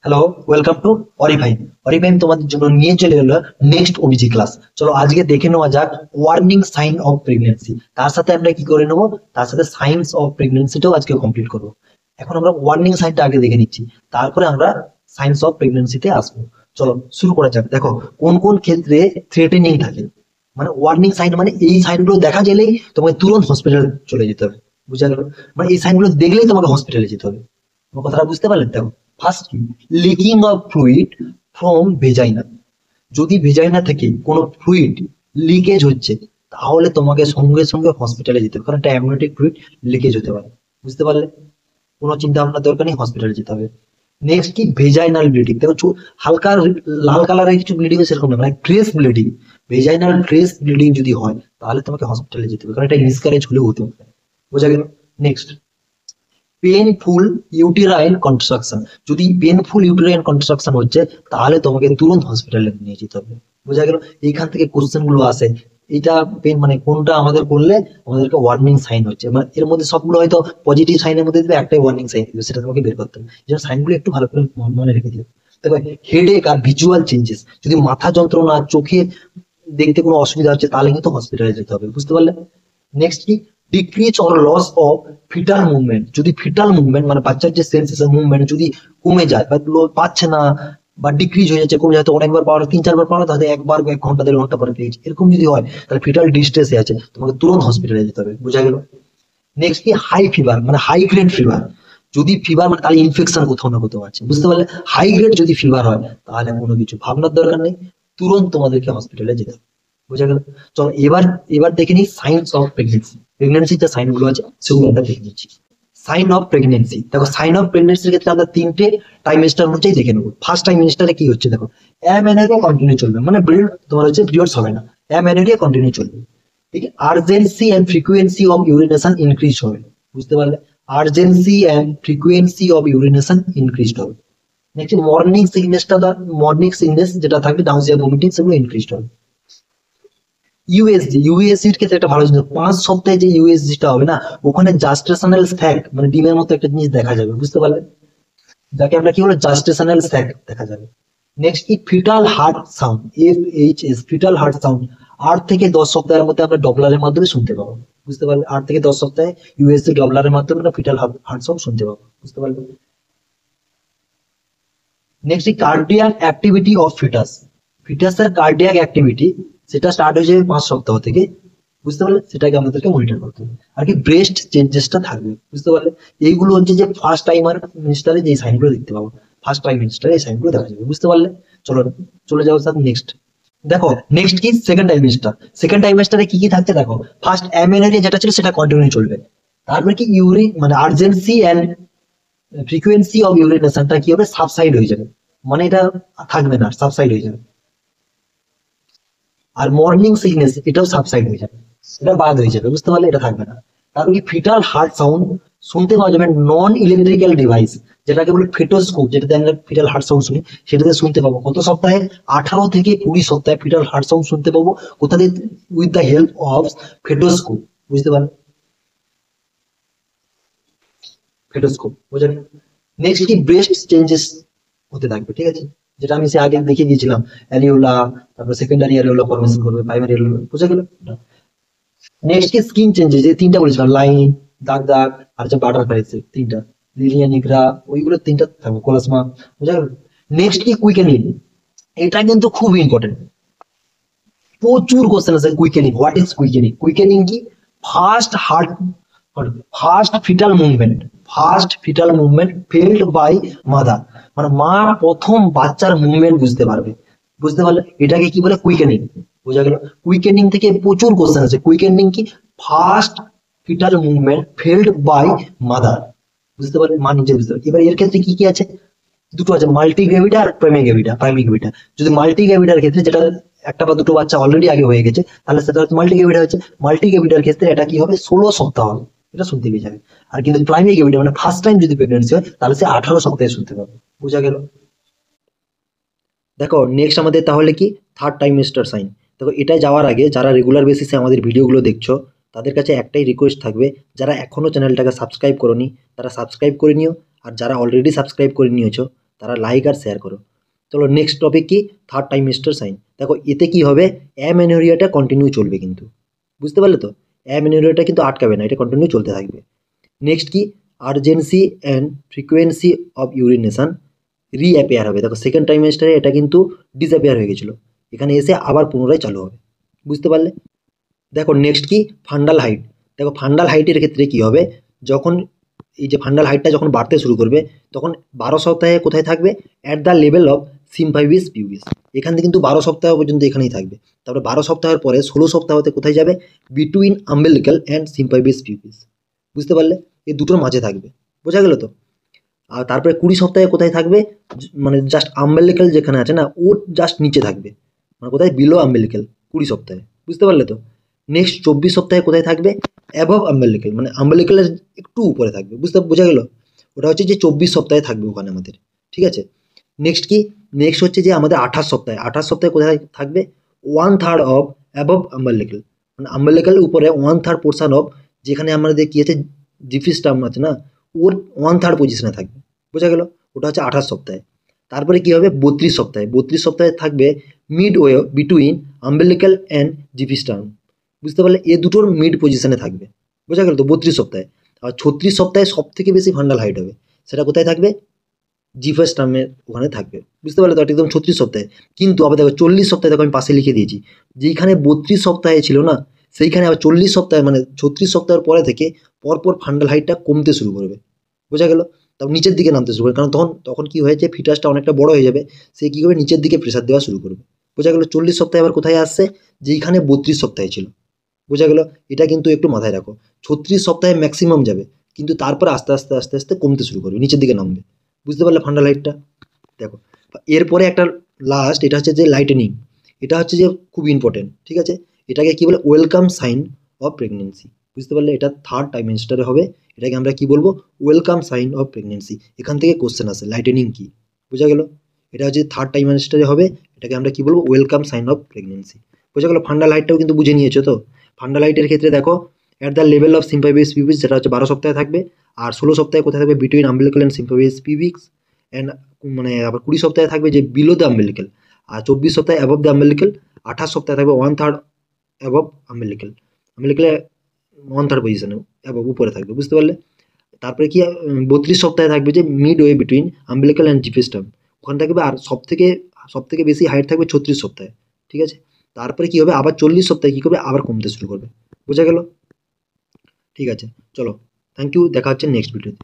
Hello, welcome to Orifine. Orifine তোমাদের জন্য নিয়ে চলে এলো নেক্সট ওবিজি ক্লাস। চলো আজকে দেখে নেওয়া যাক ওয়ার্নিং সাইন অফ প্রেগনেন্সি। তার সাথে আমরা কি করে নেবো, তার সাথে সাইন্স অফ প্রেগনেন্সিটাও আজকে কমপ্লিট করবো। এখন আমরা ওয়ার্নিং সাইনটা আগে দেখে নিচ্ছি, তারপরে আমরা সাইন্স অফ প্রেগনেন্সিতে আসবো। চলো শুরু করা যাক। দেখো কোন কোন ক্ষেত্রে থ্রেটেনিং থাকে, মানে ওয়ার্নিং সাইন মানে এই সাইনগুলো দেখা গেলেই তোমাকে তুরন্ত হসপিটালে চলে যেতে হবে। বুঝা গেল? মানে এই সাইনগুলো দেখলেই তোমাকে হসপিটালে যেতে হবে। আমার কথাটা বুঝতে পারলেন? দেখো, first leaking of fluid from vagina. যদি ভেজাইনা থেকে কোনো ফ্লুইড লিকেজ হচ্ছে, তাহলে তোমাকে সঙ্গে সঙ্গে হসপিটালে যেতে হবে, কারণ এটা অ্যামনিওটিক ফ্লুইড লিকেজ হতে পারে। বুঝতে পারলে? কোনো চিন্তা ভাবনার দরকার নেই, হসপিটালে যেতে হবে। নেক্সট কি, ভেজাইনাল ব্লিডিং। দেখো হালকা লাল কালারের কিছু ব্লিডিং সেরকম না, মানে trace bleeding. Vaginal trace bleeding যদি হয়, তাহলে তোমাকে হসপিটালে যেতে হবে, কারণ এটা মিসক্যারেজ হলেও হতে পারে। বোঝা গেল? Next, painful uterine construction. যদি পেনফুল ইউটেরাইন কনস্ট্রাকশন হচ্ছে, তাহলে তোমাকে তুরন্ত হসপিটালে নিয়ে যেতে হবে। বোঝা গেল? এইখান থেকে কোশ্চেন গুলো আসে। এটা পেন মানে কোনটা আমাদের করলে আমাদেরকে ওয়ার্নিং সাইন হচ্ছে, মানে এর মধ্যে সবগুলো হয়তো পজিটিভ সাইনের মধ্যে দিবে, একটাই ওয়ার্নিং সাইন দিবে, সেটা তোমাকে বের করতে হবে। এই জন্য সাইনগুলো একটু ভালো করে মনে রেখে দিও। দেখো, হেডেক আর ভিজুয়াল চেঞ্জেস, যদি মাথা যন্ত্রণা, চোখে দেখতে কোনো অসুবিধা হচ্ছে, তাহলে কিন্তু হসপিটালে যেতে হবে। বুঝতে পারলে? নেক্সট কি, decrease or loss of fetal movement. যদি ফিটাল মুভমেন্ট মানে বাচ্চার যে সেন্সেশন মুভমেন্ট যদি কমে যায় বা পাচ্ছে না, বা ডিক্রিজ হয়ে যাচ্ছে, কমে যাচ্ছে, অনেকবার পাওয়ার 3-4 বার পাওয়ার তাহলে একবার 1 ঘন্টা 1.5 ঘন্টা পরে পেয়েছে, এরকম যদি হয়, তাহলে ফিটাল ডিস্ট্রেসে আছে, তোমাকে তুরন্ত হসপিটালে যেতে হবে। বোঝা গেল? নেক্সট কি, হাই ফিভার মানে হাই গ্রেড ফিভার। যদি ফিভার মানে তাহলে ইনফেকশন কোথাও না কোথাও আছে। বুঝতে পারলে? হাই গ্রেড যদি ফিভার হয়, তাহলে কোনো কিছু ভাবনার দরকার নেই, তুরন্ত তোমাদেরকে হসপিটালে যেতে হবে। বোঝা গেল? চলো এবার এবার দেখে নিই সাইন্স অফ প্রেগনেন্সি। প্রেগনেন্সির যে সাইন গুলো আছে সেগুলো আমরা দেখে নিচ্ছি। Sign of pregnancy. দেখো, সাইন অফ প্রেগনেন্সির ক্ষেত্রে আমরা 3টে টাইমেস্টার অনুযায়ী দেখে নেবো। ফার্স্ট টাইমেস্টারে কি হচ্ছে, দেখো অ্যামেনেরিয়া কন্টিনিউ চলবে, মানে তোমার হচ্ছে পিরিয়ডস হবে না, অ্যামেনেরিয়া কন্টিনিউ চলবে। ঠিক, urgency and frequency of urination increase হবে। বুঝতে পারলে? Urgency and frequency of urination increase হবে। নেক্সট, মর্নিং সিকনেস যেটা থাকবে, নাউজিয়া, ভমিটিং, সেগুলো ইনক্রিজ হবে। ইউএসজি এর ক্ষেত্রে একটা ভালো জিনিস, 5 সপ্তাহে যে ইউএসজি টা হবে না, ওখানে জাস্টেশনাল স্যাক মানে ডিমের মতো একটা জিনিস দেখা যাবে। বুঝতে পারলে? যাকে আমরা কি বলে, জাস্টেশনাল স্যাক দেখা যাবে। নেক্সট কি, fetal heart sound, FHS, fetal heart sound 8 থেকে 10 সপ্তাহের মধ্যে আমরা ডপলারের মাধ্যমে শুনতে পাবো। বুঝতে পারলে? 8 থেকে 10 সপ্তাহে ইউএসজি ডপলারের মাধ্যমে আমরা ফিটাল হার্ট সাউন্ড শুনতে পাবো। বুঝতে পারলে? Next, cardiac activity of foetus. ফিটাসের কার্ডিয়াক অ্যাক্টিভিটি সেটা স্টার্ট হয়ে যাবে 5 সপ্তাহ থেকে। বুঝতে পারলে? সেটাকে আমাদেরকে মনিটর করতে হবে। আর কি, ব্রেস্ট চেঞ্জেসটা থাকবে। বুঝতে পারলে? এইগুলো হচ্ছে যে ফার্স্ট টাইমার মিনিস্টারে যে সাইনগুলো দেখতে পাবো, ফার্স্ট টাইম মিনিস্টারে এই সাইনগুলো দেখা যাবে। বুঝতে পারলে? চলো চলে যাও স্যার নেক্সট। দেখো নেক্সট কি, সেকেন্ড টাইমেস্টার। সেকেন্ড টাইমেস্টারে কি কি থাকছে দেখো, ফার্স্ট অ্যামেনারি যেটা ছিল সেটা কন্টিনিউ চলবে। তারপরে কি, ইউরিন মানে আর্জেন্সি এন্ড ফ্রিকুয়েন্সি অফ ইউরিনেশনটা কি হবে, সাবসাইড হয়ে যাবে, মানে এটা থাকবে না, সাবসাইড হয়ে যাবে। আর মর্নিং সিকনেস এটাও সাবসাইড হয়ে যাবে, এটা বাদ হয়ে যাবে। বুঝতে পারলে? এটা থাকবে না। কারণ কি, ফিটাল হার্ট সাউন্ড শুনতে পাওয়া যাবে নন ইলেকট্রিক্যাল ডিভাইস, যেটাকে বলে ফেটোস্কোপ, যেটাতে আমরা ফিটাল হার্ট সাউন্ড শুনি, সেটাতে শুনতে পাবো কত সপ্তাহে, 18 থেকে 20 সপ্তাহে ফিটাল হার্ট সাউন্ড শুনতে পাবো। কোথা দিয়ে? With the help of fetoscope. বুঝতে পারলে? ফেটোস্কোপ। বুঝলেন? নেক্সট কি, ব্রেস্ট চেঞ্জেস হতে থাকবে। ঠিক আছে, যেটা আমি সে আগে দেখিয়ে দিয়েছিলাম, অ্যারিওলা, তারপর সেকেন্ডারি অ্যারিওলা ফরমেশন করবে, প্রাইমারি অ্যারিওলা। বুঝা গেল? নেক্সট কি, স্কিন চেঞ্জেস, যে 3টা বলেছিলাম, লাইন, দাগ দাগ, আর যে বাটারফ্লাই, 3টা, লিলিয়া নিগ্রা, ওইগুলো 3টা থাকবে, কোলাসমা। বুঝা গেল? নেক্সট কি, কুইকেনিং। এটা কিন্তু খুব ইম্পর্টেন্ট, প্রচুর কোশ্চেন আছে। কুইকেনিং, হোয়াট ইজ কুইকেনিং? কুইকেনিং কি, first heart first fetal movement, first fetal movement felt by mother, মানে মা প্রথম বাচ্চার মুভমেন্ট বুঝতে পারবে। বুঝতে পারলে? এটাকে কি বলে, কুইকেনিং। বোঝা গেল? কুইকেনিং থেকে প্রচুর কোশ্চেন আছে। কুইকেনিং কি, first fetal movement felt by mother. বুঝতে পারলে? মা নিজে বুঝতে পারবে। এবার এর ক্ষেত্রে কি কি আছে, দুটো আছে, মাল্টি গ্রেভিটা আর প্রাইমিক গ্রেভিটা। যদি মাল্টি গ্রেভিটার ক্ষেত্রে, যেটা একটা বা দুটো বাচ্চা অলরেডি আগে হয়ে গেছে, তাহলে সেটা মাল্টি গ্রেভিটা হচ্ছে। মাল্টি গ্রেভিটার ক্ষেত্রে এটা কি হবে, 16 সপ্তাহ হবে, এটা শুনতে পেয়ে যাবে। আর কিন্তু প্রাইমিক গ্রেভিটা মানে ফার্স্ট টাইম যদি প্রেগনেন্সি হয়, তাহলে সে 18 সপ্তাহে শুনতে পাবে। বোঝা গেল? দেখো নেক্সট আমাদের তাহলে কি, থার্ড টাইমেস্টার সাইন। দেখো, এটা যাওয়ার আগে যারা রেগুলার বেসিসে আমাদের ভিডিওগুলো দেখছো, তাদের কাছে একটাই রিকোয়েস্ট থাকবে, যারা এখনো চ্যানেলটাকে সাবস্ক্রাইব করোনি তারা সাবস্ক্রাইব করে নিও, আর যারা অলরেডি সাবস্ক্রাইব করে নিয়েছো তারা লাইক আর শেয়ার করো। চলো নেক্সট টপিক কি, থার্ড ট্রাইমেস্টার সাইন। দেখো এতে কি হবে, অ্যামেনোরিয়াটা কন্টিনিউ চলবে কিন্তু, বুঝতে পারলে তো, অ্যামেনোরিয়াটা কিন্তু আটকাবে না, এটা কন্টিনিউ চলতে থাকবে। নেক্সট কি, urgency and frequency of urination reappear হবে। দেখো সেকেন্ড ট্রাইমেস্টারে এটা কিন্তু ডিসঅ্যাপিয়ার হয়ে গেছিলো, এখানে এসে আবার পুনরায় চালু হবে, বুঝতে পারলে। দেখো নেক্সট কি, ফান্ডাল হাইট। দেখো ফান্ডাল হাইটের ক্ষেত্রে কি হবে, যখন এই যে ফান্ডাল হাইটটা যখন বাড়তে শুরু করবে, তখন 12 সপ্তাহে কোথায় থাকবে, at the level of symphysis pubis. এখান থেকে কিন্তু 12 সপ্তাহ পর্যন্ত এখানেই থাকবে। তারপরে 12 সপ্তাহের পরে 16 সপ্তাহতে কোথায় যাবে, বিটুইন আম্বেলিক্যাল অ্যান্ড সিম্পাইভিস পিউবিস, বুঝতে পারলে, এই দুটোর মাঝে থাকবে, বোঝা গেল তো। আর তারপরে 20 সপ্তাহে কোথায় থাকবে, মানে জাস্ট আম্বেলিক্যাল যেখানে আছে না, ওর জাস্ট নিচে থাকবে, মানে কোথায়, বিলো আম্বেলিক্যাল 20 সপ্তাহে, বুঝতে পারলে তো। নেক্সট 24 সপ্তাহে কোথায় থাকবে, অ্যাবভ আম্বেলিক্যাল, মানে আম্বেলিক্যালের একটু উপরে থাকবে, বোঝা গেল। ওটা হচ্ছে যে 24 সপ্তাহে থাকবে ওখানে আমাদের, ঠিক আছে। নেক্সট কি, নেক্সট হচ্ছে যে আমাদের 28 সপ্তাহে, 28 সপ্তাহে কোথায় থাকবে, 1/3 অফ অ্যাবভ আম্বেলিক্যাল, মানে আম্বেলিক্যালের উপরে 1/3 পোর্শন অফ, যেখানে আমাদের কি আছে, জিফিস্টাম আছে না, ওর 1/3 পজিশনে থাকবে, বোঝা গেল। ওটা হচ্ছে 28 সপ্তাহে। তারপরে কি হবে, 32 সপ্তাহে, 32 সপ্তাহে থাকবে মিড ওয়ে বিটুইন আম্বেলিক্যাল অ্যান্ড জিফিস্টাম, বুঝতে পারলে, এ দুটোর মিড পজিশনে থাকবে, বোঝা গেল তো, 32 সপ্তাহে। আর 36 সপ্তাহে সব থেকে বেশি ফান্ডাল হাইট হবে, সেটা কোথায় থাকবে, জিফাস্টামের ওখানে থাকবে, বুঝতে পারলে তো, এটা একদম 36 সপ্তাহে। কিন্তু আবার দেখো 40 সপ্তাহে, দেখো আমি পাশে লিখে দিয়েছি, যেইখানে 32 সপ্তাহে ছিল না, সেইখানে আবার 40 সপ্তাহে, মানে 36 সপ্তাহের পরে থেকে পরপর ফান্ডাল হাইটটা কমতে শুরু করবে, বোঝা গেল। তারপর নিচের দিকে নামতে শুরু করবে, কারণ তখন তখন কি হয়েছে, ফিটাসটা অনেকটা বড় হয়ে যাবে, সে কী করবে, নিচের দিকে প্রেশার দেওয়া শুরু করবে, বোঝা গেল। 40 সপ্তাহে আবার কোথায় আসছে, যেইখানে 32 সপ্তাহে ছিল, বোঝা গেল। এটা কিন্তু একটু মাথায় রাখো, 36 সপ্তাহে ম্যাক্সিমাম যাবে, কিন্তু তারপরে আস্তে আস্তে আস্তে আস্তে কমতে শুরু করবে, নিচের দিকে নামবে, বুঝতে পারলে ফান্ডাল হাইটটা। দেখো এরপরে একটা লাস্ট, এটা হচ্ছে যে লাইটেনিং, এটা হচ্ছে যে খুব ইম্পর্টেন্ট, ঠিক আছে। এটাকে কি বলে, ওয়েলকাম সাইন অফ প্রেগনেন্সি, বুঝতে পারলে, এটা থার্ড ট্রাইমেস্টারে হবে। এটাকে আমরা কি বলবো, ওয়েলকাম সাইন অফ প্রেগনেন্সি। এখান থেকে কোশ্চেন আসে, লাইটেনিং কি, বোঝা গেল। এটা হচ্ছে থার্ড ট্রাইমেস্টারে হবে, এটাকে আমরা কি বলবো, ওয়েলকাম সাইন অফ প্রেগনেন্সি, বোঝা গেল। ফান্ডাল হাইটটাও কিন্তু বুঝে নিয়েছো তো। ফান্ডাল হাইটের ক্ষেত্রে দেখো, at the level of symphysis pubis, যেটা হচ্ছে 12 সপ্তাহে থাকবে। আর 16 সপ্তাহে কোথায় থাকবে, বিটুইন আম্বিলিক্যাল অ্যান্ড সিম্পাইভিস পিউবিক্স অ্যান্ড, মানে আবার 20 সপ্তাহে থাকবে যে বিলো দ্য আম্বিলিক্যাল। আর 24 সপ্তাহে অ্যাবভ দ্য আম্বিলিক্যাল। 28 সপ্তাহে থাকবে 1/3 অ্যাবভ আম্বিলিক্যাল, আম্বিলিক্যালে 1/3 পজিশনে অ্যাবভ উপরে থাকবে, বুঝতে পারলে। তারপরে কি, 32 সপ্তাহে থাকবে যে mid way between umbilical and xiphisternum, ওখানে থাকবে। আর সব থেকে বেশি হাইট থাকবে 36 সপ্তাহে, ঠিক আছে। তারপরে কি হবে, আবার 40 সপ্তাহে কি করবে, আবার কমতে শুরু করবে, বোঝা গেল। ঠিক আছে, চলো, থ্যাংক ইউ, দেখা হচ্ছে নেক্সট ভিডিওতে।